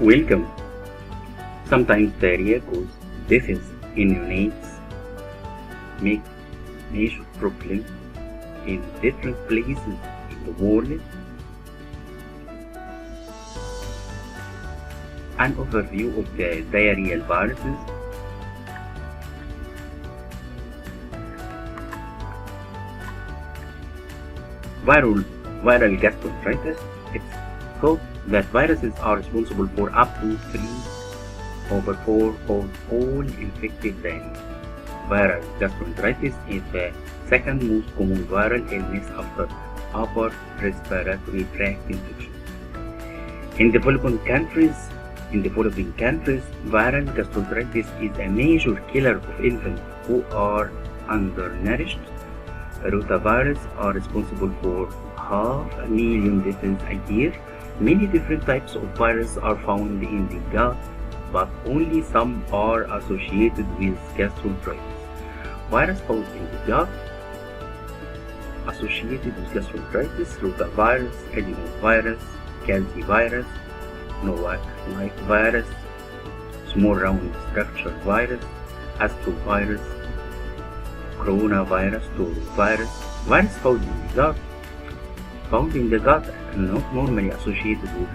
Welcome. Sometimes diarrhea causes deaths in neonates, make major problem in different places in the world. An overview of the diarrheal viruses. Viral gastroenteritis. It's thought that viruses are responsible for up to 3/4 of all infected diarrhea. Viral gastroenteritis is the second most common viral illness after upper respiratory tract infection. In developing countries, viral gastroenteritis is a major killer of infants who are undernourished. Rotavirus are responsible for 500,000 deaths a year. Many different types of viruses are found in the gut, but only some are associated with gastroenteritis. Virus found in the gut associated with gastroenteritis: rotavirus, adenovirus, calicivirus, norovirus, small round structure virus, astrovirus, coronavirus, norovirus. Virus found in the gut and not normally associated with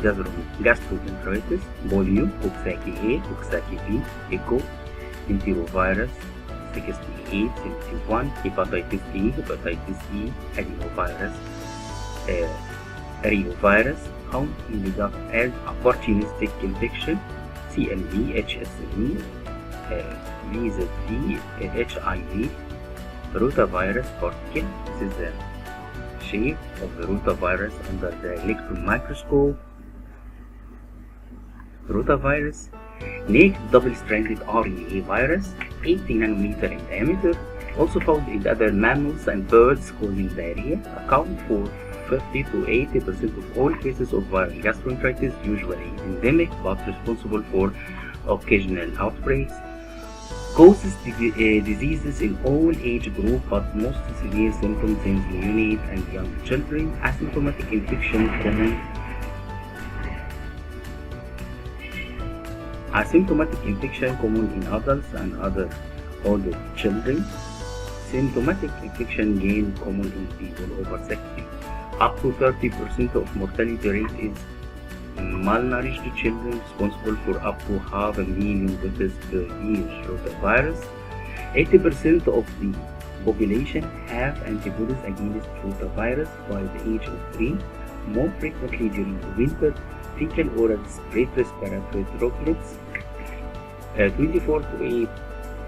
gastroenteritis: polio, Coxsackie A, Coxsackie B, echo, enterovirus 6871, hepatitis E, adenovirus, reovirus, found in the gut as opportunistic infection: CMV, HSV, VZV, HIV, rotavirus particle. This is the shape of the rotavirus under the electron microscope. Rotavirus, naked double-stranded RNA virus, 80 nanometer in diameter, also found in other mammals and birds, causing diarrhea, account for 50 to 80% of all cases of viral gastroenteritis, usually endemic but responsible for occasional outbreaks. Causes diseases in all age groups, but most severe symptoms in neonates and young children. Asymptomatic infection common in adults and other older children. Symptomatic infection gain common in people over 60. Up to 30% of mortality rate is malnourished children, responsible for up to 500,000 deaths per year. Rotavirus, 80% of the population have antibodies against rotavirus by the age of 3, more frequently during the winter. Fecal oral spread respiratory droplets, 24 to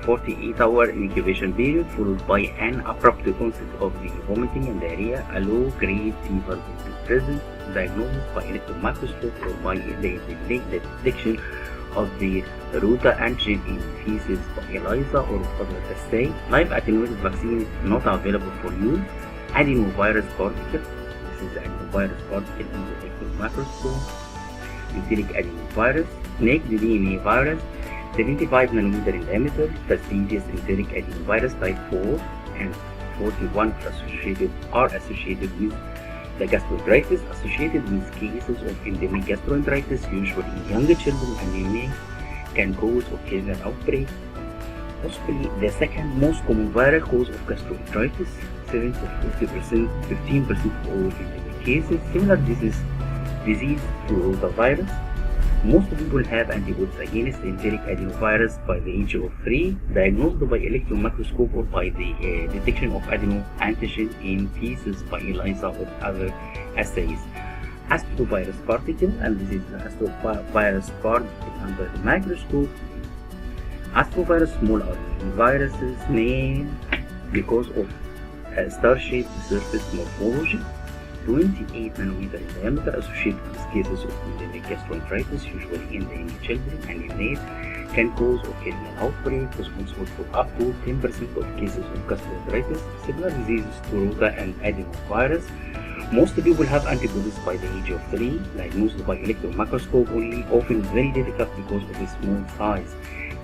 48-hour incubation period, followed by an abrupt onset of the vomiting and diarrhea. A low-grade fever will be present, diagnosed by electron microscope or by the detection of the rota antigen in feces by ELISA or other assay. Live attenuated vaccine is not available for use. Adenovirus particle. This is the adenovirus particle in the electron microscope. Enteric adenovirus. Naked DNA virus, 75 nanometer in diameter, fastidious enteric adenovirus type 4 and 41 are associated with the gastroenteritis. Associated with cases of endemic gastroenteritis, usually in younger children and neonates, can cause occasional outbreaks. Possibly the second most common viral cause of gastroenteritis, 7 to 15% of all endemic cases. Similar disease to rotavirus. Most people have antibodies against enteric adenovirus by the age of 3, diagnosed by electron microscope or by the detection of adeno antigen in feces by ELISA or other assays. Astrovirus particle, and this is the astrovirus particle under the microscope. Astrovirus, small RNA viruses, named because of star-shaped surface morphology. 28 nanometer in diameter, associated with cases of endemic gastroenteritis, usually in the young children and neonates, can cause occasional outbreak, responsible for up to 10% of cases of gastroenteritis. Similar diseases to rota and adenovirus. Most people have antibodies by the age of 3, diagnosed by electron microscope only, often very difficult because of the small size.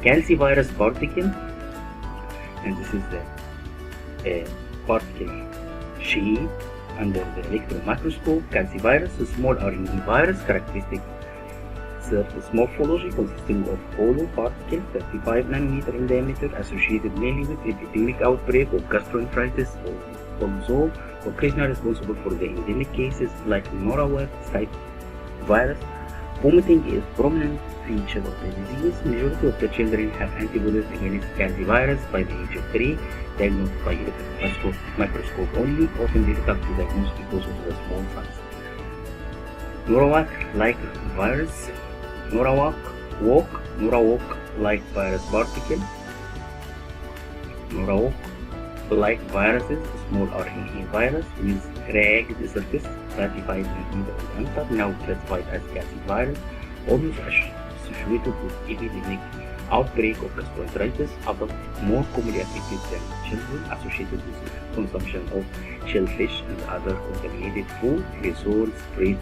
Calicivirus particle, and this is the particle shape under the electron microscope. Calicivirus, a small RNA virus, characteristic surface morphology consisting of hollow particles 35 nanometer in diameter associated mainly with epidemic outbreak of gastroenteritis, although occasionally responsible for the endemic cases like norovirus type virus. Vomiting is prominent feature of the disease. Majority of the children have antibodies against virus by the age of 3, diagnosed by electron microscope only, often difficult to diagnose because of the small size. Norwalk-like virus, Norwalk-like virus particle, Norwalk-like viruses, small RNA virus with cracked surface, 35 nanometer diameter, now classified as gastric virus, almost associated with epidemic outbreak of gastroenteritis, adult more commonly affected than children, associated with consumption of shellfish and other contaminated food, results spread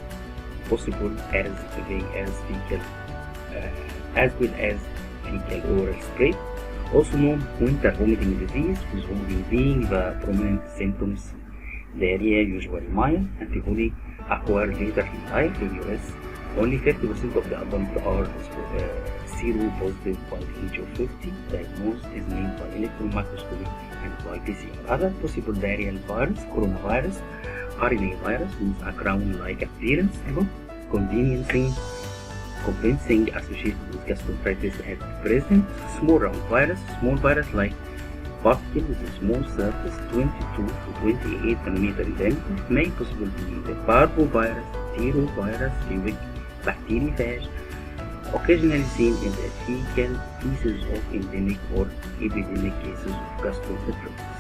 possible as well as fecal oral spread. Also known winter vomiting disease, with vomiting being the prominent symptoms. Diarrhea usually mild, antibody acquired later in life. In US, only 30% of the adults are seropositive by the age of 50. Diagnosis is made by electron microscopy and by PCR. Other possible diarrheal virus, coronavirus, RNA virus with a crown-like appearance, convincing associated with gastroenteritis at present. Small virus like particle with a small surface, 22 to 28 nanometer in diameter, may possibly be the parvovirus, enterovirus, bacteriophage, occasionally seen in the fecal feces of endemic or epidemic cases of gastroenteritis.